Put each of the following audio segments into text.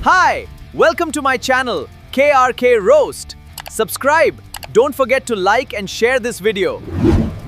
Hi, welcome to my channel KRK Roast. Subscribe. Don't forget to like and share this video.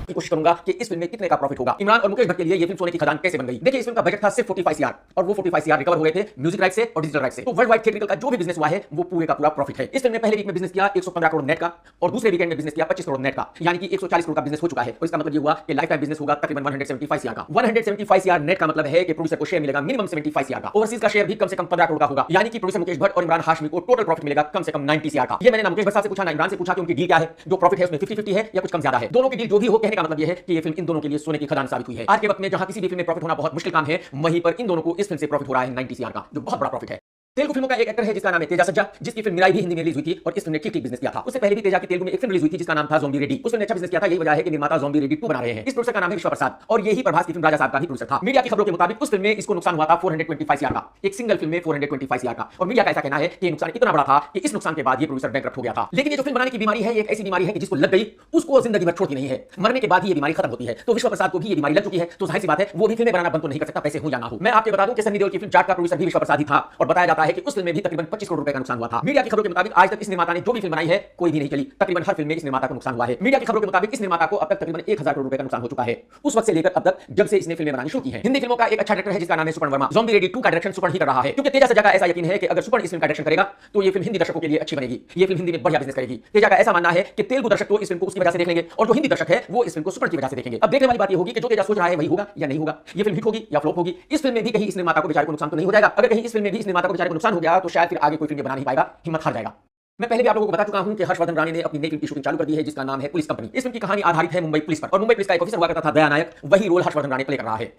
की कोशिश करूंगा कि इस film में कितने का प्रॉफिट होगा। इमरान और मुकेश भट्ट के लिए ये फिल्म सोने की खदान कैसे बन गई। देखिए, इस फिल्म का बजट था सिर्फ 45 सीआर और वो 45 सीआर रिकवर हो गए थे म्यूजिक राइट से और डिजिटल राइट से। तो वर्ल्ड वाइड थिएट्रिकल का जो भी बिजनेस हुआ है वो पूरे का पूरा प्रॉफिट है। इस फिल्म ने पहले वीक में बिजनेस किया 115 करोड़ नेट का और दूसरे वीकेंड में बिजनेस किया 25 करोड़ नेट का, यानी कि 140 करोड़ का बिजनेस हो चुका है। और इसका मतलब ये हुआ कि लाइफ टाइम बिजनेस होगा तकरीबन 175 सीआर का। 175 सीआर नेट का मतलब है कि प्रोड्यूसर को शेयर मिलेगा मिनिमम 75 सीआर का। ओवरसीज का शेयर भी कम से कम 15 करोड़ का होगा, यानी कि प्रोड्यूसर मुकेश भट्ट और इमरान हाशमी को टोटल प्रॉफिट मिलेगा कम से कम 90 सीआर का। ये मैंने ना मुकेश भट्ट साहब से पूछा ना इमरान से पूछा कि उनकी डील क्या है, जो प्रॉफिट है उसमें 50-50 है या कुछ कम ज्यादा है। दोनों की डील जो भी हो, कहने का मतलब ये है कि ये फिल्म इन दोनों के लिए सोने की खदान साबित हुई है। आज के वक्त में जहां किसी भी फिल्म में प्रॉफिट होना बहुत मुश्किल काम है, वहीं पर इन दोनों को इस फिल्म से प्रॉफिट हो रहा है 90 सीआर का, जो बहुत बड़ा प्रॉफिट है। तेलुगु फिल्मों का एक एक्टर है जिसका नाम है तेजा सज्जा, जिसकी फिल्म मिराई भी हिंदी में रिलीज हुई थी और इस फिल्म ने ठीक बिजनेस किया था। उससे पहले भी तेजा की तेलुगु में एक फिल्म रिलीज हुई थी जिसका नाम था ज़ॉम्बी रेडी। उस फिल्म ने अच्छा बिजनेस किया था। यही वजह है कि निर्माता ज़ॉम्बी रेडी 2 बना रहे हैं। इस प्रोड्यूसर का नाम है विश्व प्रसाद और यही प्रभास की फिल्म राजा साहब का भी प्रोड्यूसर था। मीडिया की खबरों के मुताबिक उस फिल्म में इसको नुकसान हुआ था 425 सीआर का, एक सिंगल फिल्म में 425 सीआर का। और मीडिया का ऐसा कहना है कि नुकसान इतना बड़ा था कि इस नुकसान के बाद ये प्रोड्यूसर बैंकरप्ट हो गया था। लेकिन ये जो फिल्म बनाने की बीमारी है, ये एक ऐसी बीमारी है कि जिसको लग गई उसको जिंदगी भर छोड़ती नहीं है, मरने के बाद ही ये बीमारी खत्म होती है। तो विश्व प्रसाद को भी ये बीमारी लग चुकी है, तो जाहिर सी बात है वो भी फिल्में बनाना बंद तो नहीं कर सकता, पैसे हो या ना हो। मैं आपको बता दूं कि सनी देओल की फिल्म जाट का प्रोड्यूसर भी विश्व प्रसाद ही था और बताया जाता है कि उस फिल्म में भी तकरीबन 25 करोड़ रुपए का नुकसान हुआ था। मीडिया की खबरों के मुताबिक आज तक इस निर्माता ने जो भी फिल्म बनाई है कोई भी नहीं चली। तकरीबन हर फिल्म में इस निर्माता को नुकसान हुआ है। मीडिया की खबरों के मुताबिक इस निर्माता को अब तक तकरीबन 1000 करोड़ रुपए का नुकसान हो चुका है, उस वक्त से लेकर अब तक जब से इसने फिल्में बनानी शुरू की हैं। हिंदी फिल्मों का एक अच्छा डायरेक्टर है जिसका नाम है सुपर्ण वर्मा। ज़ॉम्बी रेडी 2 का डायरेक्शन सुपर्ण ही कर रहा है, क्योंकि तेजा सज्जा का ऐसा यकीन है कि अगर सुपर्ण इस फिल्म का डायरेक्शन करेगा तो ये फिल्म हिंदी दर्शकों के लिए अच्छी बनेगी, ये फिल्म हिंदी में बढ़िया बिजनेस करेगी। तेजा का ऐसा मानना है कि तेलुगु दर्शक तो इस फिल्म को उसकी वजह से देख लेंगे और जो हिंदी दर्शक है वो इस फिल्म को सुपर्ण की वजह से देखेंगे। अब देखने वाली बात ये होगी कि जो तेजा सोच रहा है वही होगा या नहीं होगा, ये फिल्म हिट होगी या फ्लॉप होगी। इस फिल्म में भी कहीं इस निर्माता को बेचारे को नुकसान तो नहीं हो जाएगा। अगर कहीं इस फिल्म में भी इस निर्माता को बेचारे को नुकसान हो गया तो शायद फिर आगे कोई फिल्म बना नहीं पाएगा, हिम्मत हार जाएगा। मैं पहले भी आप लोगों को बता चुका हूं कि हर्षवर्धन राणे ने अपनी नई फिल्म की शूटिंग चालू कर दी है जिसका नाम है पुलिस कंपनी। इस फिल्म की कहानी आधारित है मुंबई पुलिस पर और मुंबई पुलिस का एक ऑफिसर हुआ करता था दया नायक, वही रोल हर्षवर्धन राणे प्ले कर रहा है।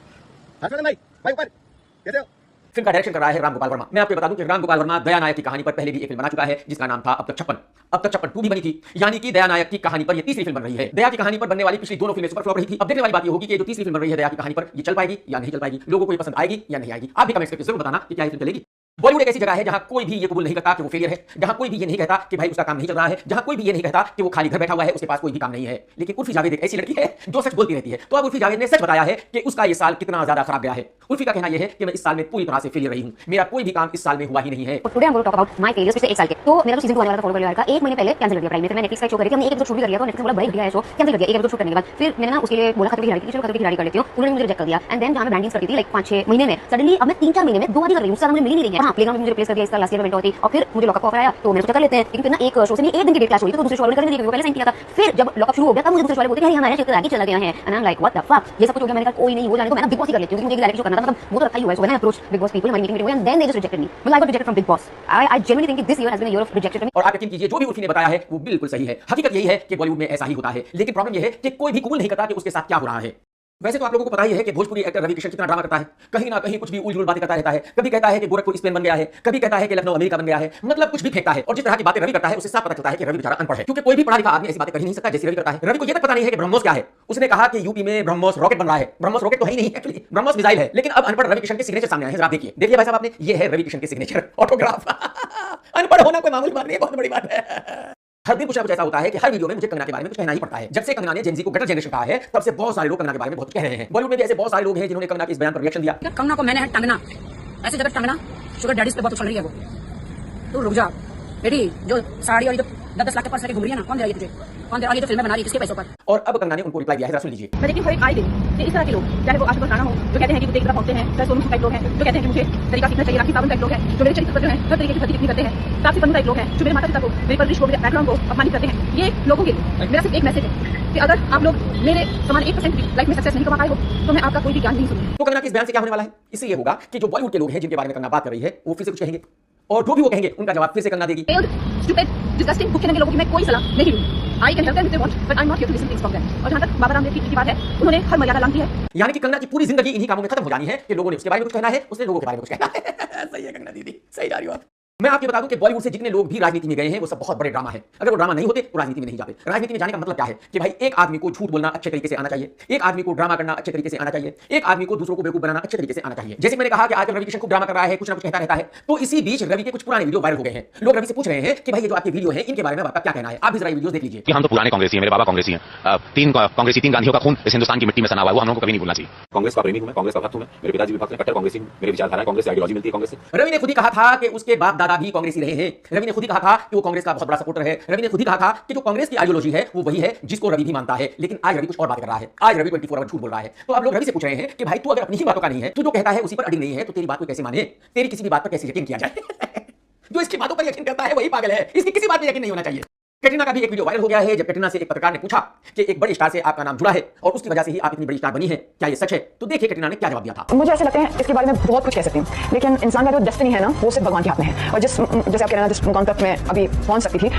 हर्षवर्धन भाई ऊपर कैसे हो? फिल्म का डायरेक्शन कर रहा है राम गोपाल वर्मा। मैं आपको बता दूं कि राम गोपाल वर्मा दया नायक की कहानी पर पहले भी एक फिल्म बना चुका है जिसका नाम था अब तक 56 2 भी बनी थी, यानी कि दया नायक की कहानी पर ये तीसरी फिल्म बन रही है। दया की कहानी पर बनने वाली पिछली दोनों फिल्में सुपर फ्लॉप रही थी। अब देखने वाली बात ये होगी कि जो तीसरी फिल्म बन रही है दया की कहानी पर, ये चल पाएगी या नहीं चल पाएगी, लोगों को ये पसंद आएगी या नहीं आएगी। आप भी कमेंट्स करके जरूर बताना कि क्या ये फिल्म चलेगी। बॉलीवुड एक ऐसी जगह है जहां कोई भी ये कबूल नहीं करता कि वो फेलियर है, जहां कोई भी ये नहीं कहता कि भाई उसका काम नहीं चल रहा है, जहां कोई भी ये नहीं कहता कि वो खाली घर बैठा हुआ है, उसके पास कोई भी काम नहीं है। लेकिन उर्फी जावेद एक ऐसी लड़की है जो सच बोलती रहती है। तो अब उर्फी जावेद ने सच बताया है कि उसका ये साल कितना ज्यादा खराब गया है। उर्फी का कहना यह है कि मैं इस साल में पूरी तरह से फेलियर रही हूं, मेरा कोई भी काम इस साल में हुआ ही नहीं है। Today I am going to talk about my failures पिछले 1 साल के। तो मेरा जो सीजन 2 आने वाला था फॉलो करने वाला था, 1 महीने पहले कैंसिल कर दिया। प्राइम में मैं नेटफ्लिक्स का शो कर रही थी, हमने एक एपिसोड शूट भी कर लिया, तो नेटफ्लिक्स बोला बड़ा बढ़िया है शो, कैंसिल कर दिया। एक एपिसोड शूट करने के बाद फिर मैंने ना उसके लिए बोला खतरे की खिलाड़ी, चलो खतरे की खिलाड़ी कर लेती हूं, उन्होंने मुझे रिजेक्ट कर दिया। एंड देन जहां मैं ब्रांडिंग करती थी लाइक 5-6 महीने में, सडनली अब मैं 3-4 महीने में 2 आधी कर रही हूं, उससे मुझे मिल ही नहीं रही है। हां, प्लेग्राउंड में मुझे रिप्लेस कर दिया, इसका लास्ट ईयर इवेंट होती और फिर मुझे लॉकअप ऑफर आया तो मैंने सोचा कर लेते हैं। लेकिन फिर ना एक शो से नहीं 1 दिन की डेट क्लैश हुई, तो दूसरे शो वाले करने दिया, पहले साइन किया था। फिर जब लॉकअप शुरू हो गया तब मुझे दूसरे शो वाले बोलते हैं हमारे क्षेत्र आगे चला गया है, and I am like what the fuck, ये सब कुछ हो गया। मैंने कहा कोई नहीं, वो जाने दो, मैं ना बिग बॉस ही कर लेती हूं, क्योंकि मुझे रियलिटी शो करना था, मतलब वो तो रखा ही हुआ है। So when I approach Bigg Boss people, हमारी मीटिंग हुई and then they just rejected me, मतलब I got rejected from Bigg Boss. I genuinely think this year has been a year of rejection for me. और आप यकीन कीजिए जो भी उर्फी ने बताया है वो बिल्कुल सही है। हकीकत यही है कि बॉलीवुड में ऐसा ही होता है, लेकिन प्रॉब्लम यह है कि कोई भी कबूल नहीं करता कि उसके साथ क्या हो रहा है। वैसे तो आप लोगों को पता ही है कि भोजपुरी एक्टर रवि किशन कितना ड्रामा करता है, कहीं ना कहीं कुछ भी उलझुल बातें करता रहता है। कभी कहता है कि गोरखपुर स्पेन बन गया है, कभी कहता है कि लखनऊ अमेरिका बन गया है, मतलब कुछ भी फेंकता है। और जिस तरह की बातें रवि करता है उससे साफ पता चलता है कि रवि बेचारा अनपढ़ है, क्योंकि कोई भी पढ़ा लिखा आदमी ऐसी बातें कर ही नहीं सकता जैसे रवि करता है। रवि को यह तक पता नहीं है कि ब्रह्मोस क्या है। उसने कहा कि यूपी में ब्रह्मोस रॉकेट बन रहा है। ब्रह्मोस रॉकेट तो है ही नहीं, एक्चुअली ब्रह्मोस मिसाइल है। लेकिन अब अनपढ़ रवि किशन के सिग्नेचर सामने आए हैं, जरा देखिए भाई साहब आपने, ये है रवि किशन के सिग्नेचर ऑटोग्राफ। अनपढ़ होना कोई मामूली बात नहीं है, बहुत बड़ी बात है। हर दिन कुछ ना कुछ ऐसा होता है कि हर वीडियो में मुझे कंगना के बारे में कुछ कहना ही पड़ता है। जब से कंगना ने जेनजी को गटर जनरेशन कहा है तब से बहुत सारे लोग कंगना के बारे में बहुत कह रहे हैं। बॉलीवुड में भी ऐसे बहुत सारे लोग हैं जिन्होंने कंगना के इस बयान पर रिएक्शन दिया। कंगना को मैंने है टंगना, ऐसे जगह टंगना, शुगर डैडीज पे बहुत उछल रही है वो। तू रुक जा बेटी, जो साड़ी और 10 लाख के पास लेके घूम रही है ना, कौन दे रही है तुझे, कौन दे रही है जो फिल्में बना रही है किसके पैसों पर। और अब कंगना ने उनको रिप्लाई दिया है, जरा सुन लीजिए। मैं देखती हूँ आए दिन कि इस तरह के लोग, चाहे वो आशिफ राणा हो, जो कहते हैं कि वो देखना पहुंचते हैं, चाहे सोनू टाइप लोग हैं जो कहते हैं कि मुझे तरीका सीखना चाहिए, राखी सावंत टाइप लोग हैं जो मेरे चरित्र पर जो है हर तरीके की भर्ती करते हैं, ताकि टाइप लोग हैं जो मेरे माता पिता को, मेरे परवरिश को, मेरे बैकग्राउंड को अपमानित करते हैं। ये लोगों के लिए मेरा सिर्फ एक मैसेज है कि अगर आप लोग मेरे समान 1% भी लाइफ में सक्सेस नहीं कमा पाए हो तो मैं आपका कोई भी ज्ञान नहीं सुनूंगी। तो कंगना के इस बयान से क्या होने वाला है? इससे ये होगा कि जो बॉलीवुड के लोग हैं जिनके बारे में कंगना बात कर रही है वो फिर से कुछ कहेंगे और जो भी वो कहेंगे उनका जवाब फिर से कंगना देगी। डिस्गस्टिंग भूखे नंगे लोगों की मैं कोई सलाह नहीं दूंगी। I can help them if they want, but I'm not here to listen things from them. और जहां तक बाबा रामदेव की बात है, उन्होंने हर मर्यादा लांघी है। यानी कि कंगना की पूरी जिंदगी इन्हीं कामों में खत्म हो जानी है कि लोगों ने उसके बारे में कुछ कहना है, उसने लोगों के बारे में कुछ कहना है। सही है कंगना दीदी, सही जा रही हो आप। मैं आपको बता दूं कि बॉलीवुड से जितने लोग भी राजनीति में गए हैं वो सब बहुत बड़े ड्रामा है। अगर वो ड्रामा नहीं होते तो राजनीति में नहीं जाते। राजनीति में जाने का मतलब क्या है कि भाई एक आदमी को झूठ बोलना अच्छे तरीके से आना चाहिए, एक आदमी को ड्रामा करना अच्छे तरीके से आना चाहिए, एक आदमी को दूसरों को बेवकूफ बनाना अच्छे तरीके से आना चाहिए। जैसे मैंने कहा कि आजकल रवि किशन खूब ड्रामा कर रहा है, कुछ ना कुछ कहता रहता है, तो इसी बीच रवि के कुछ पुराने वीडियो वायरल हो गए हैं। लोग रवि से पूछ रहे हैं कि भाई ये जो आपके वीडियो है इनके बारे में आपका क्या कहना है। आप भी जरा वीडियो देख लीजिए। कि हम तो पुराने कांग्रेसी हैं, मेरे बाबा कांग्रेसी हैं। तीन कांग्रेसी, तीन गांधियों का खून इस हिंदुस्तान की मिट्टी में सना हुआ है, वो हम लोगों को कभी नहीं भूलना चाहिए। कांग्रेस का प्रेमी हूं मैं, कांग्रेस का भक्त हूं मैं, मेरे पिताजी भी भक्त हैं, कट्टर कांग्रेसी हूं, मेरे विचारधारा कांग्रेस से, आइडियोलॉजी मिलती है कांग्रेस से। रवि ने खुद ही कहा था कि उसके बाप दादा भी कांग्रेसी रहे हैं। रवि ने खुद ही कहा था कि वो कांग्रेस का बहुत बड़ा सपोर्टर है। रवि ने खुद ही कहा था कि जो कांग्रेस की आइडियोलॉजी है वो वही है जिसको रवि भी मानता है। लेकिन आज रवि कुछ और बात कर रहा है। आज रवि 24 आवर झूठ बोल रहा है। तो अब लोग रवि से पूछ रहे हैं कि भाई तू अगर अपनी ही बातों का नहीं है, तू जो कहता है उसी पर अड़ी नहीं है, तो तेरी बात को कैसे माने, तेरी किसी भी बात पर कैसे यकीन किया जाए। जो इसकी बातों पर यकीन करता है वही पागल है, इसकी किसी बात पर यकीन नहीं होना चाहिए। कैटरीना का भी एक वीडियो वायरल हो गया है जब कैटरीना से एक पत्रकार ने पूछा कि एक बड़े स्टार से आपका नाम जुड़ा है और उसकी वजह से ही आप इतनी बड़ी स्टार बनी है, क्या ये सच है? तो देखिए कैटरीना ने क्या जवाब दिया था। मुझे ऐसा लगता है इसके बारे में बहुत कुछ कह सकती हूँ, लेकिन इंसान का जो डेस्टिनी है ना वो सिर्फ भगवान के हाथ में है। और जैसे आप कह रहे हैं जिस मुकाम तक मैं अभी पहुंच सकती थी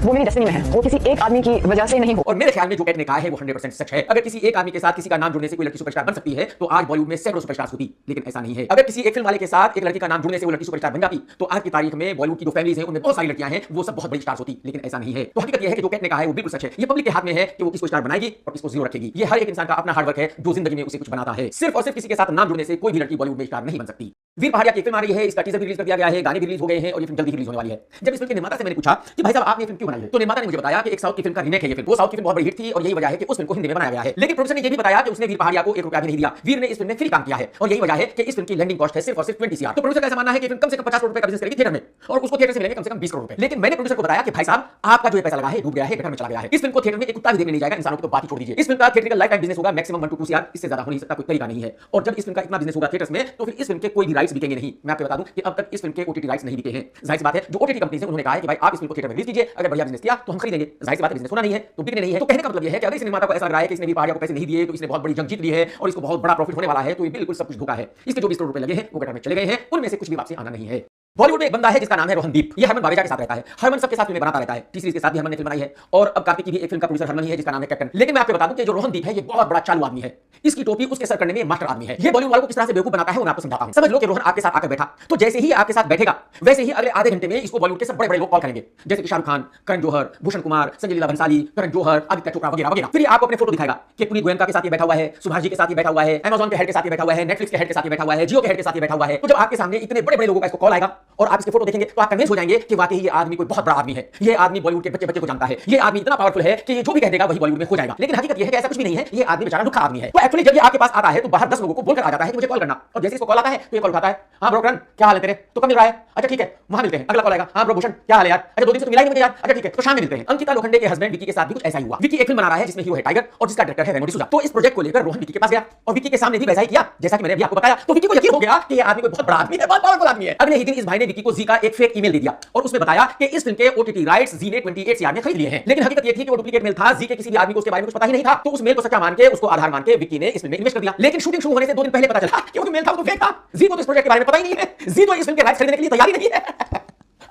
वो मेरी डेस्टिनी में है, वो किसी एक आदमी की वजह से नहीं हो। और मेरे ख्याल में जो कैट ने कहा है वो 100% सच है। अगर किसी एक आदमी के साथ किसी का नाम जुड़ने से कोई लड़की सुपरस्टार बन सकती है तो आज बॉलीवुड में सैकड़ों सुपरस्टार्स होती, लेकिन ऐसा नहीं है। अगर किसी एक फिल्म वाले के साथ एक लड़की का नाम जुड़ने से वो लड़की सुपरस्टार बन जाती तो आज की तारीख में बॉलीवुड की जो फैमिलीज हैं उनमें बहुत सारी लड़कियां हैं वो सब बहुत बड़ी स्टार्स होती, लेकिन ऐसा नहीं है। तो हकीकत यह है कि जो कैट ने कहा है वो बिल्कुल सच है। ये पब्लिक के हाथ में है कि वो किसको स्टार बनाएगी और किसको जीरो रखेगी। ये हर एक इंसान का अपना हार्डवर्क है जो जिंदगी में उसे कुछ बनाता है। सिर्फ और सिर्फ किसी के साथ नाम जुड़ने से कोई भी लड़की बॉलीवुड में स्टार नहीं बन सकती। वीर पहाड़िया की फिल्म आ रही है, इसका टीजर भी रिलीज कर दिया गया है, गाने भी रिलीज हो गए हैं और ये फिल्म जल्दी रिलीज होने वाली है। जब इस फिल्म के निर्माता से मैंने पूछा कि भाई साहब आपने फिल्म क्यों बनाई है, तो निर्माता ने मुझे बताया कि एक साउथ की फिल्म का रीमेक है ये फिल्म। वो साउथ की फिल्म बहुत बड़ी हिट थी और यही वजह है कि उस फिल्म को हिंदी में बनाया गया है। लेकिन प्रोड्यूसर ने ये भी बताया कि उसने वीर पहाड़िया को 1 रुपया भी नहीं दिया। वीर ने इस फिल्म में फ्री काम किया है और यही वजह है कि इस फिल्म की लैंडिंग कॉस्ट है सिर्फ और सिर्फ 20 CR। तो प्रोड्यूसर का ऐसा मानना है कि फिल्म कम से कम 50 करोड़ रुपए का बिजनेस करेगी थिएटर में और उसको थिएटर से मिलेंगे कम से कम 20 करोड़ रुपए। लेकिन मैंने प्रोड्यूसर को बताया कि भाई साहब आपका जो पैसा लगा है डूब गया है, गटर में चला गया है। इस फिल्म को थिएटर में एक कुत्ता भी देखने नहीं जाएगा, इंसानों को तो बात ही छोड़ दीजिए। इस फिल्म का थिएटर लाइफ टाइम बिजनेस होगा मैक्सिमम 1 to 2 CR, इससे ज्यादा हो नहीं सकता, कोई तरीका नहीं है। और जब इस फिल्म का इतना बिजनेस होगा थिएटर्स में तो फिर इस फिल्म के कोई भी राइट्स बिकेंगे नहीं। मैं आपको बता दूं कि अब तक इस फिल्म के OTT राइट्स नहीं बिके हैं। जाहिर सी बात है जो OTT कंपनी है उन्होंने कहा है कि भाई आप इस फिल्म को थिएटर में रिलीज कीजिए, अगर बढ़िया बिजनेस किया तो हम खरीदेंगे। जाहिर सी बात है बिजनेस होना नहीं है तो बिकने नहीं है। तो कहने का मतलब यह है कि अगर इस निर्माता को ऐसा लग रहा है कि इसने भी पहाड़िया को पैसे नहीं दिए तो इसने बहुत बड़ी जंग जीत ली है और इसको बहुत बड़ा प्रॉफिट होने वाला है, तो ये बिल्कुल सब कुछ धोखा है। इसके जो 20 करोड़ रुपए लगे हैं वो गटर में चले गए हैं, उनमें से कुछ भी वापसी आना नहीं है। बॉलीवुड में एक बंदा है जिसका नाम है रोहनदीप। ये हरमन बावेजा के साथ रहता है। हरमन सबके साथ फिल्में बनाता रहता है। तीसरी के साथ भी हरमन ने फिल्म बनाई है और अब कार्तिक की भी एक फिल्म का प्रोड्यूसर हरमन ही है जिसका नाम है कैप्टन। लेकिन मैं आपको बता दूं कि जो रोहनदीप है ये बहुत बड़ा चालू आदमी है। इसकी टोपी उसके सर करने में मास्टर आदमी है। ये बॉलीवुड वालों को किस तरह से बेवकूफ बनाता है वो मैं आपको समझाता हूं। समझ लो कि रोहन आपके साथ आकर बैठा तो जैसे ही आपके साथ बैठेगा वैसे ही अगले आधे घंटे में इसको बॉलीवुड के सब बड़े-बड़े लोग कॉल करेंगे, जैसे कि शाहरुख खान, करण जौहर, भूषण कुमार, संजय लीला भंसाली, करण जौहर, आदित्य चोपड़ा वगैरह वगैरह। फिर आपको अपने फोटो दिखाएगा कि पुनीत गोयनका के साथ ये बैठा हुआ है, सुभाष जी के साथ ये बैठा हुआ है, Amazon के हेड के साथ ये बैठा हुआ है, Netflix के हेड के साथ ये बैठा हुआ है, जियो के हेड के साथ ये बैठा हुआ है। तो जब आपके सामने इतने बड़े-बड़े लोगों का इसको कॉल आएगा और आप इसके फोटो देखेंगे तो आप कन्विंस हो जाएंगे कि वाकई ये आदमी कोई बहुत बड़ा आदमी है। ये आदमी बॉलीवुड के बच्चे को जानता है। ये आदमी इतना पावरफुल है कि ये जो भी कह देगा वही बॉलीवुड में हो जाएगा। लेकिन हकीकत ये है कि ऐसा कुछ भी नहीं है। ये आदमी बेचारा रुखा आदमी है। तो एक्चुअली जब ये आपके पास आता है तो बाहर 10 लोगों को बोलकर आ जाता है कि मुझे कॉल करना, और जैसे इसको कॉल आता है तो ये कॉल उठाता है। हां ब्रो करण क्या हाल है तेरे, तो कब मिल रहा है? अच्छा ठीक है वहां मिलते हैं। अगला कॉल आएगा, हां ब्रो भूषण क्या हाल है यार, अच्छा 2 दिन से तो मिला ही नहीं मुझे यार, अच्छा ठीक है तो शाम में मिलते हैं। अंकिता लोखंडे के हस्बैंड विकी के साथ भी कुछ ऐसा ही हुआ। विकी एक फिल्म बना रहा है जिसमें हीरो है टाइगर और जिसका डायरेक्टर है रेमो डिसूजा। तो इस प्रोजेक्ट को लेकर रोहन विकी के पास गया और विकी के सामने भी वैसा ही किया जैसा कि मैंने अभी आपको बताया। तो विकी को यकीन हो गया कि ये आदमी कोई बहुत बड़ा आदमी है, बहुत पावरफुल आदमी है। अगले ही दिन इस भाई ने विकी को जी का एक फेक ईमेल दे दिया और उसमें बताया कि इस फिल्म के OTT राइट्स जी ने 28 CR में खरीद लिए हैं। लेकिन हकीकत ये थी कि वो डुप्लीकेट मेल था। जी के किसी भी आदमी को उसके बारे में कुछ पता ही नहीं था। तो उस मेल को सच्चा मान के उसको आधार मान के विकी ने इस फिल्म में इन्वेस्ट कर दिया। लेकिन शूटिंग शुरू होने से 2 दिन पहले पता चला कि वो मेल था वो तो फेक था। जी को तो इस प्रोजेक्ट के बारे में पता ही नहीं है। जी तो इस फिल्म के राइट्स खरीदने के लिए तैयारी नहीं है।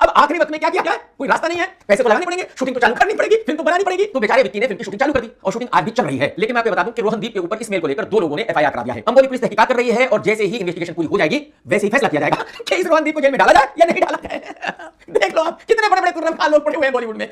अब आखिरी वक्त में क्या किया जाए, कोई रास्ता नहीं है, पैसे तो लगाने पड़ेंगे, शूटिंग तो चालू करनी पड़ेगी, फिल्म तो बनानी पड़ेगी। तो बेचारे विक्की ने फिल्म की शूटिंग चालू कर दी और शूटिंग आज भी चल रही है। लेकिन मैं आपको बता दूं कि रोहनदीप के ऊपर इस मेल को लेकर 2 लोगों ने FIR करा दिया है। अंबोली पुलिस तहकीकात कर रही है और जैसे ही इन्वेस्टिगेशन पूरी हो जाएगी वैसे ही फैसला किया जाएगा कि इस रोहनदीप को जेल में डाला जाए या नहीं डाला जाए। देख लो आप कितने बड़े-बड़े कुर्रम लोग पड़े हुए हैं बॉलीवुड में।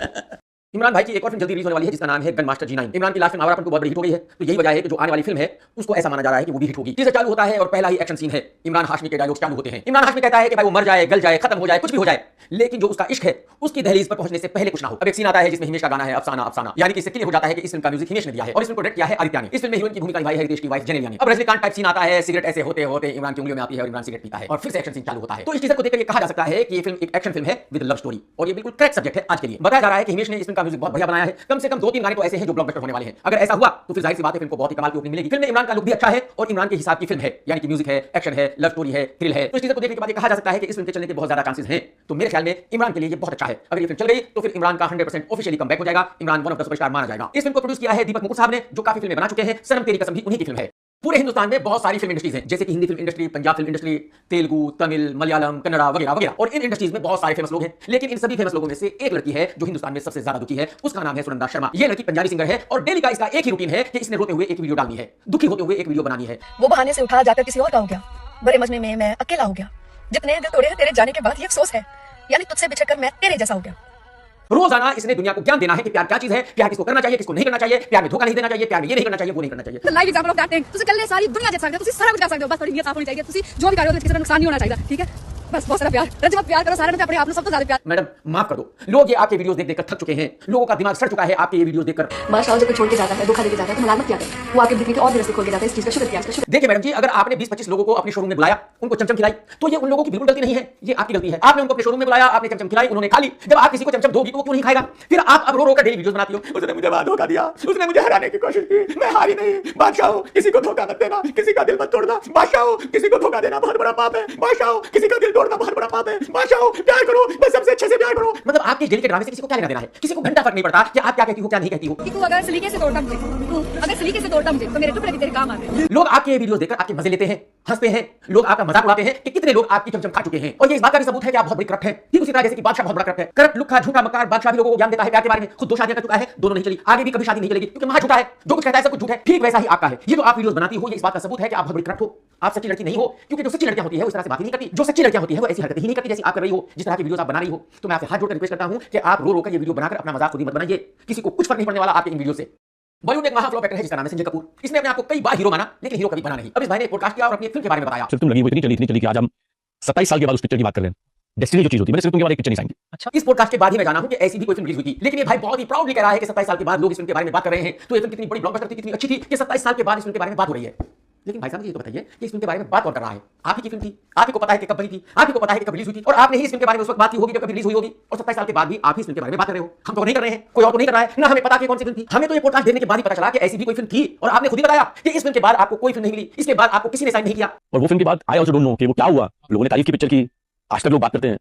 इमरान भाई की एक और फिल्म जल्दी रिलीज होने वाली है जिसका नाम है गन मास्टर G9। इमरान की लास्ट फिल्म आवारापन को बहुत बड़ी हिट हो गई है, तो यही वजह है कि जो आने वाली फिल्म है उसको ऐसा माना जा रहा है कि वो भी हिट होगी। टीजर चालू होता है और पहला ही एक्शन सीन है। इमरान हाशमी के डायलॉग्स चालू होते हैं। इमरान हाशमी कहता है कि भाई वो मर जाए, गल जाए, खत्म हो जाए, कुछ भी हो जाए, लेकिन जो उसका इश्क है उसकी दहलीज पर पहुंचने से पहले कुछ ना हो। अब एक सीन आता है जिसमें हिमेश का गाना है अफसाना अफसाना, यानी कि इससे क्लियर हो जाता है कि इस फिल्म का म्यूजिक हिमेश ने दिया है और इस फिल्म को डायरेक्ट किया है आदित्य ने। इस फिल्म में हीरोइन की भूमिका निभाई है रितेश की वाइफ जेनेलिया ने। अब रजनीकांत टाइप सीन आता है, सिगरेट ऐसे होते होते इमरान की उंगलियों में आती है और इमरान सिगरेट पीता है और फिर से एक्शन सीन चालू होता है। तो इस टीजर को देखकर ये कहा जा सकता है कि ये फिल्म एक एक्शन फिल्म है विद लव स्टोरी और ये बिल्कुल करेक्ट सब्जेक्ट है आज के लिए। बताया जा रहा है कि हिमेश ने इस फिल्म का म्यूजिक बहुत बढ़िया बनाया है। कम से कम 2-3 गाने तो ऐसे हैं जो ब्लॉकबस्टर होने वाले हैं। अगर ऐसा हुआ तो फिर जाहिर सी बात है फिल्म को बहुत ही कमाल की ओपनिंग मिलेगी। फिल्म में इमरान का लुक भी अच्छा है और इमरान के हिसाब की फिल्म है, यानी कि म्यूजिक है, एक्शन है, लव स्टोरी है, थ्रिल है। तो इस चीज को देखने के बाद ये कहा जा सकता है कि इस फिल्म के चलने के बहुत ज्यादा चांसेस हैं। तो मेरे ख्याल में इमरान के लिए ये बहुत अच्छा है। अगर ये फिल्म चल गई तो फिर इमरान का 100% ऑफिशियली कमबैक हो जाएगा। Imran one of the superstar माना जाएगा। इस फिल्म को प्रोड्यूस किया है दीपक मुकुट साहब ने, जो काफी फिल्में बना चुके हैं। सनम तेरी कसम भी उन्हीं की फिल्म है। पूरे हिंदुस्तान में बहुत सारी फिल्म इंडस्ट्रीज हैं, जैसे कि Hindi film industry, Punjab film industry, Telugu, Tamil, Malayalam, Kannada वगैरह वगैरह। और इन इंडस्ट्रीज में बहुत सारे फेमस लोग हैं, लेकिन इन सभी फेमस लोगों में से एक लड़की है जो हिंदुस्तान में सबसे ज्यादा दुखी है। उसका नाम है सुनंदा शर्मा। ये लड़की पंजाबी सिंगर है और डेली का इसका एक ही रूटीन है कि इसने रोते हुए एक वीडियो डालनी है, दुखी होते हुए एक वीडियो बनानी है। वो बहाने से उठा जाकर किसी और का हो गया, बड़े मजमे में मैं अकेला हो गया। जितने दिल तोड़े हैं तेरे जाने के बाद ये अफसोस है, यानी तुझसे बिछड़कर मैं तेरे जैसा हो गया। रोजाना इसने दुनिया को ज्ञान देना है कि प्यार क्या चीज है, प्यार किसको करना चाहिए, किसको नहीं करना चाहिए, प्यार में धोखा नहीं देना चाहिए, प्यार में ये नहीं करना चाहिए, वो नहीं करना चाहिए। Live example of that thing. तुझे कल सारी दुनिया जीत सकते हो, तुझे सारा कुछ कर सकते हो, बस थोड़ी नीयत साफ होनी चाहिए। तुझे जो भी कर रहे हो किसी का नुकसान नहीं होना चाहिए, ठीक है? बस बहुत सारा प्यार रजमत प्यार करो, सारे ने अपने आप में सबसे ज्यादा प्यार। मैडम माफ कर दो, लोग ये आपके वीडियोस देख देखकर थक चुके हैं, लोगों का दिमाग सड़ चुका है आपके ये वीडियोस देखकर। बादशाह जब कोई छोड़ के जाता है, धोखा देके जाता है, तो मलाल मत किया करें। वो आपके दिल में और भी रस्ते खोल के जाता है। इस चीज का शुक्र किया, इसका शुक्र। देखिए मैडम जी, अगर आपने 20-25 लोगों को अपने शोरूम में बुलाया, उनको चमचम खिलाई, तो ये उन लोगों की बिल्कुल गलती नहीं है, ये आपकी गलती है। आपने उनको अपने शोरूम में बुलाया, आपने चमचम खिलाई, उन्होंने खा ली। जब आप किसी को चमचम दोगी तो वो क्यों नहीं खाएगा? फिर आप अब रो रो कर डेली वीडियोस बनाती हो, उसने मुझे वहां धोखा दिया, उसने मुझे हराने की कोशिश की, मैं हारी नहीं। बादशाह हो, किसी को धोखा मत देना, किसी का दिल मत तोड़ना। बादशाह हो, किसी को धोखा देना बहुत बड़ा पाप है। बादशाह हो, किसी का दिल तोड़ना बहुत बड़ा पाप है। बादशाह हो, प्यार करो, बस सबसे अच्छे से प्यार करो। मतलब आपके डेली के ड्रामे से किसी को क्या लेना देना है? किसी को घंटा फर्क नहीं पड़ता कि आप क्या कहती हो, क्या नहीं कहती हो। कि तू अगर सलीके से तोड़ता मुझे, तू अगर सलीके से तोड़ता मुझे, तो मेरे टुकड़े भी तेरे काम आते हैं। लोग आपके वीडियोस देखकर आपके मजे लेते हैं, हंसते हैं, लोग आपका मजाक उड़ाते हैं कि कितने लोग आपकी चमचम खा चुके हैं, और ये इस बात का भी सबूत है कि आप बहुत बड़ी करप्ट हैं। ठीक उसी तरह जैसे कि बादशाह बहुत बड़ा करप्ट है। करप्ट, लुक्खा, झूठा, मक्कार बादशाह भी लोगों को ज्ञान देता है प्यार के बारे में। खुद 2 शादियां कर चुका है, दोनों नहीं चली, आगे भी कभी शादी नहीं चलेगी, क्योंकि महा झूठा है, जो कुछ कहता है सब कुछ झूठ है। ठीक वैसा ही आपका है। ये जो आप वीडियोस बनाती हो, ये इस बात का सबूत है कि आप बहुत बड़ी करप्ट हो, आप सच्ची लड़की नहीं हो। क्योंकि जो सच्ची लड़कियां होती है वो इस तरह से बात ही नहीं करती, जो सच्ची लड़कियां होती है वो ऐसी हरकतें ही नहीं करती जैसी आप कर रही हो, जिस तरह की वीडियोस आप बना रही हो। तो मैं आपसे हाथ जोड़कर रिक्वेस्ट करता हूं कि आप रो रो कर ये वीडियो बनाकर अपना मजाक खुद ही मत बनाइए, किसी को कुछ फर्क नहीं पड़ने वाला आपके इन वीडियो से। बॉलीवुड एक महाफ्लॉप एक्टर है जिसका नाम है संजय कपूर। इसने अपने आप को कई बार हीरो माना, लेकिन हीरो कभी बना नहीं। अब इस भाई ने पॉडकास्ट किया और अपनी फिल्म के बारे में बताया। सिर्फ तुम लगी वो इतनी चली कि आज हम 27 साल के बाद उस पिक्चर की बात कर रहे हैं। डेस्टिनी जो चीज होती है, मैंने सिर्फ तुमके बाद एक पिक्चर नहीं साइन की। अच्छा, इस पॉडकास्ट के बाद ही मैं जाना हूं कि ऐसी भी कोई फिल्म रिलीज हुई थी, लेकिन ये भाई बहुत ही प्राउडली कह रहा है कि 27 साल के बाद लोग इस फिल्म के बारे में बात कर रहे हैं। तो ये फिल्म कितनी बड़ी ब्लॉकबस्टर थी, कितनी अच्छी थी कि 27 साल के बाद इस फिल्म के बारे में बात हो रही है। लेकिन भाई साहब ये तो बताइए कि इस फिल्म के बारे में बात कौन कर रहा है? आप ही की फिल्म थी, आप ही को पता है कि कब बनी थी, आप ही को पता है कि कब रिलीज हुई थी, और आपने ही इस फिल्म के बारे में उस वक्त बात की होगी जब कभी रिलीज हुई होगी, और 27 साल के बाद भी आप ही इस फिल्म के बारे में बात कर रहे हो। हम तो नहीं कर रहे हैं, कोई और तो नहीं कर रहा है ना, हमें पता कि कौन सी फिल्म थी। हमें तो ये पॉडकास्ट देने के बाद ही पता चला कि ऐसी भी कोई फिल्म थी, और आपने खुद ही बताया कि इस फिल्म के बाद आपको कोई फिल्म नहीं मिली, इसके बाद आपको किसी ने साइन नहीं किया। और वो फिल्म के बाद आई आल्सो डोंट नो कि वो क्या हुआ। लोगों ने तारीफ की पिक्चर की, आज तक लोग बात करते हैं,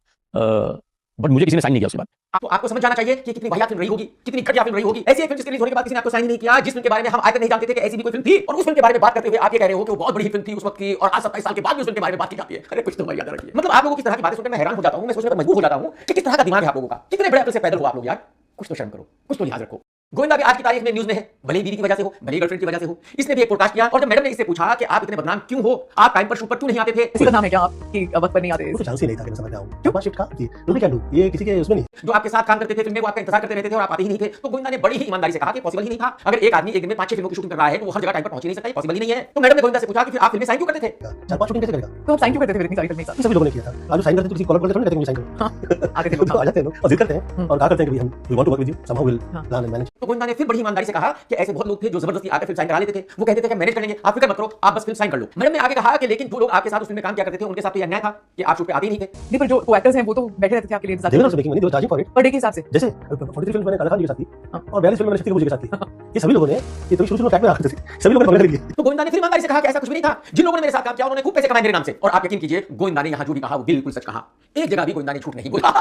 बट मुझे किसी ने साइन नहीं किया उसके बाद। आपको समझ जाना चाहिए कि कितनी बढ़िया फिल्म रही होगी, कितनी घटिया फिल्म रही होगी। ऐसी एक फिल्म जिसके रिलीज होने के बाद किसी ने आपको साइन नहीं किया, जिस फिल्म के बारे में हम आज तक नहीं जानते थे कि ऐसी भी कोई फिल्म थी, और उस फिल्म के बारे में बात करते हुए आप ये कह रहे हो कि वो बहुत बड़ी फिल्म थी उस वक्त की, और आज 27 साल के बाद भी उस फिल्म के बारे में बात की जाती है। अरे कुछ तो मर्यादा रखिए। मतलब आप लोगों की तरह की बातें सुनकर मैं हैरान हो जाता हूं, मैं सोचने पर मजबूर हो जाता हूं कि किस तरह का दिमाग है आप लोगों का, कितने बड़े अकल से पैदल हो आप लोग यार। कुछ तो शर्म करो, कुछ तो लिहाज रखो। गोविंदा भी आज की तारीख में न्यूज में है, भले ही बीवी की वजह से हो, भले ही गर्लफ्रेंड की वजह से हो। इसने भी एक पॉडकास्ट किया, और जब मैडम ने इससे पूछा कि आप इतने बदनाम क्यों हो, आप टाइम पर शूट पर क्यों नहीं आते थे, किसी का नाम है क्या आप कि वक्त पर नहीं आते? कुछ चांस ही नहीं था कि मैं समझ जाऊं। क्यों शिफ्ट का ये क्या लूं, ये किसी के उसमें नहीं। जो आपके साथ काम करते थे फिल्म में, वो आपका इंतजार करते रहते थे और आप आते ही नहीं थे। तो गोविंदा ने बड़ी ही ईमानदारी से कहा कि पॉसिबल ही नहीं था। अगर एक आदमी एक दिन में 5-6 फिल्मों की शूटिंग कर रहा है तो वो हर जगह टाइम पर पहुंच ही नहीं सकता, पॉसिबल ही नहीं है। तो मैडम ने गोविंदा से पूछा कि फिर आप फिल्में साइन क्यों करते थे? 4-5 शूटिंग कैसे करेगा? तो आप साइन क्यों करते थे इतनी सारी फिल्में? सभी लोगों ने किया था। आज साइन करते तो किसी कॉलर करते थोड़ी कहते हैं मुझे साइन करो। आगे थे लोग, आ जाते हैं लोग और जिद करते हैं और कहा करते हैं कि हम we want to work with you, somehow will plan and manage. तो गोविंदा ने फिर बड़ी ईमानदारी से कहा कि ऐसे बहुत लोग थे जो जबरदस्ती आकर फिल्म साइन करा लेते थे। वो कहते थे कि मैनेज कर लेंगे, आप फिक्र मत करो, आप बस फिल्म साइन कर लो। मैडम ने आगे कहा कि लेकिन जो लोग आपके साथ उस फिल्म में काम किया करते थे उनके साथ तो ये अन्याय था कि आप शूट पे आते ही नहीं थे। नहीं, पर जो को-एक्टर्स हैं वो तो बैठे रहते थे आपके लिए इंतजार they were making money, they were charging for it per day के हिसाब से। जैसे 43 फिल्म मैंने काला खान जी के साथ की और 42 फिल्म मैंने शक्ति कपूर जी के साथ की। ये सभी लोगों ने ये तो शुरू में ट्रैक में आते थे, सभी लोगों ने पकड़ लिए। तो गोविंदा ने फिर ईमानदारी से कहा कि ऐसा कुछ भी नहीं था। जिन लोगों ने मेरे साथ काम किया उन्होंने खूब पैसे कमाए मेरे नाम से, और आप यकीन कीजिए गोविंदा ने यहां जो भी कहा वो बिल्कुल सच कहा। एक जगह भी गोविंदा ने झूठ नहीं बोला।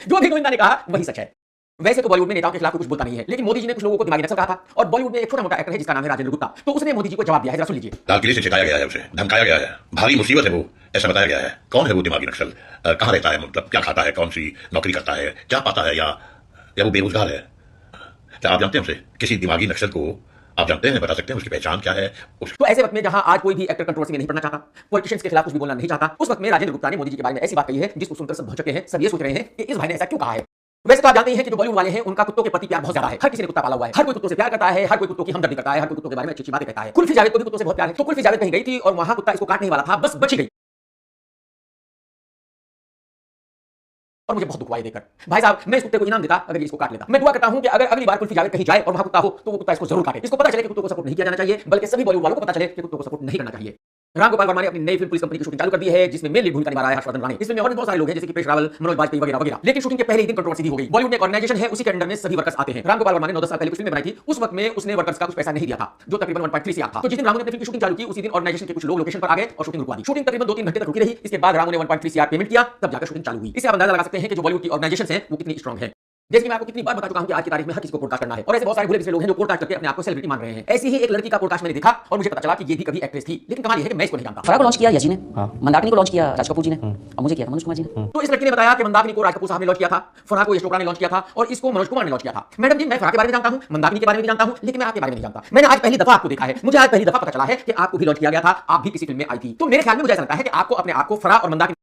जो भी गोविंदा ने कहा वही सच है। वैसे तो बॉलीवुड में नेताओं के खिलाफ कुछ बोलता नहीं है, लेकिन मोदी जी ने कुछ लोगों को दिमागी नक्सल कहा था, और बॉलीवुड में एक छोटा मोटा एक्टर है जिसका नाम है राजेंद्र गुप्ता। तो उसने मोदी जी को जवाब दिया है, जरा सुन लीजिए। लाल किले से छिपाया गया है, उसे धमकाया गया है, भारी मुसीबत है वो, ऐसा बताया गया है। कौन है वो दिमागी नक्सल, कहाँ रहता है, मतलब क्या खाता है, कौन सी नौकरी करता है, क्या पाता है, या वो बेरोजगार है? क्या आप जानते हैं उसे? किसी दिमागी नक्सल को आप जानते हैं, बता सकते हैं उसकी पहचान क्या है? तो ऐसे वक्त में जहां आज कोई भी एक्टर कंट्रोवर्सी में नहीं पड़ना चाहता, पॉलिटिशियंस के खिलाफ कुछ भी बोलना नहीं चाहता, उस वक्त में राजेंद्र गुप्ता ने मोदी जी के बारे में ऐसी बात कही है जिसको सुनकर सब भौचके हैं, सब ये सोच रहे हैं कि इस भाई ने ऐसा क्यों कहा है। वैसे तो आप जानते हैं कि जो बॉलीवुड वाले हैं उनका कुत्तों के प्रति प्यार बहुत ज्यादा है। हर किसी ने कुत्ता पाला हुआ है, हर कोई कुत्तों से प्यार करता है, हर कोई कुत्तों की हमदर्दी करता है, हर कोई कुत्तों के बारे में अच्छी बातें कहता है। कुल्फी जावेद को भी कुत्तों से बहुत प्यार है। तो कुल्फी जावेद कहीं गई थी और वहां कुत्ता इसको काटने वाला था, बस बच ही गई, और मुझे बहुत दुख हुआ ये देखकर। भाई साहब, मैं इस कुत्ते को इनाम देता अगर ये इसको काट लेता। मैं दुआ करता हूं कि अगर अगली बार कुल्फी जावेद कहीं जाए और वहां कुत्ता हो तो वो कुत्ता इसको जरूर काटे। इसको पता चले कि कुत्तों को सपोर्ट नहीं किया जाना चाहिए, बल्कि सभी बॉलीवुड वालों को पता चले कि कुत्तों को सपोर्ट नहीं करना चाहिए। राम गोपाल वर्मा ने अपनी नई फिल्म पुलिस कंपनी की शूटिंग चालू कर दी है, जिसमें मेन लीड भूमिका निभा रहा है हर्षवर्धन राणे। इसमें और भी बहुत सारे लोग हैं जैसे कि पेश रावल, मनोज बाजपेयी वगैरह वगैरह। लेकिन शूटिंग के पहले ही दिन कंट्रोवर्सी हो गई। बॉलीवुड में एक ऑर्गेनाइजेशन है, उसी के अंडर में सभी वर्कर्स आते हैं। राम गोपाल वर्मा ने 9-10 साल पहले कुछ फिल्में बनाई थी, उस वक्त में उसने वर्कर्स का कुछ पैसा नहीं दिया था, जो तकरीबन 1.3 सीआर था। तो जिस दिन रामू ने अपनी फिल्म की शूटिंग चालू की उसी दिन ऑर्गेनाइजेशन के कुछ लोग लोकेशन पर आ गए और शूटिंग रुकवा दी। शूटिंग तकरीबन 2-3 घंटे तक रुकी रही। इसके बाद रामू ने 1.3 सीआर पेमेंट किया, तब जाकर शूटिंग चालू हुई। इससे आप अंदाजा लगा सकते हैं कि जो बॉलीवुड की ऑर्गेनाइजेशंस हैं वो कितनी स्ट्रांग है। जैसे कि मैं आपको कितनी बार बता चुका हूं कि आज की तारीख में हर किसी को पॉडकास्ट करना है, और ऐसे बहुत सारे भूले पिछले लोग हैं जो पॉडकास्ट करके अपने आप को सेलिब्रिटी मान रहे हैं। ऐसी ही एक लड़की का पॉडकास्ट मैंने देखा और मुझे पता चला कि ये भी कभी एक्ट्रेस थी, लेकिन कमाल ये है कि मैं इसको नहीं जानता। फराह को लॉन्च किया यजी ने, मंदाकिनी को लॉन्च किया राज कपूर जी ने, और मुझे किया मनोज कुमार जी ने। तो इस लड़की ने बताया कि मंदाकिनी को राज कपूर साहब ने लॉन्च किया था, फराह को यश चोपड़ा ने लॉन्च किया था, और इसको मनोज कुमार ने लॉन्च किया था। मैडम जी, मैं फराह के बारे में जानता हूं, मंदाकिनी के बारे में भी जानता हूं, लेकिन मैं आपके बारे में नहीं जानता। मैंने आज पहली दफा आपको देखा है, मुझे आज पहली दफा पता चला है कि आपको भी लॉन्च किया गया था, आप भी किसी फिल्म में आई थी। तो मेरे ख्याल में मुझे ऐसा लगता है कि आपको अपने आप को फराह और मंदाकिनी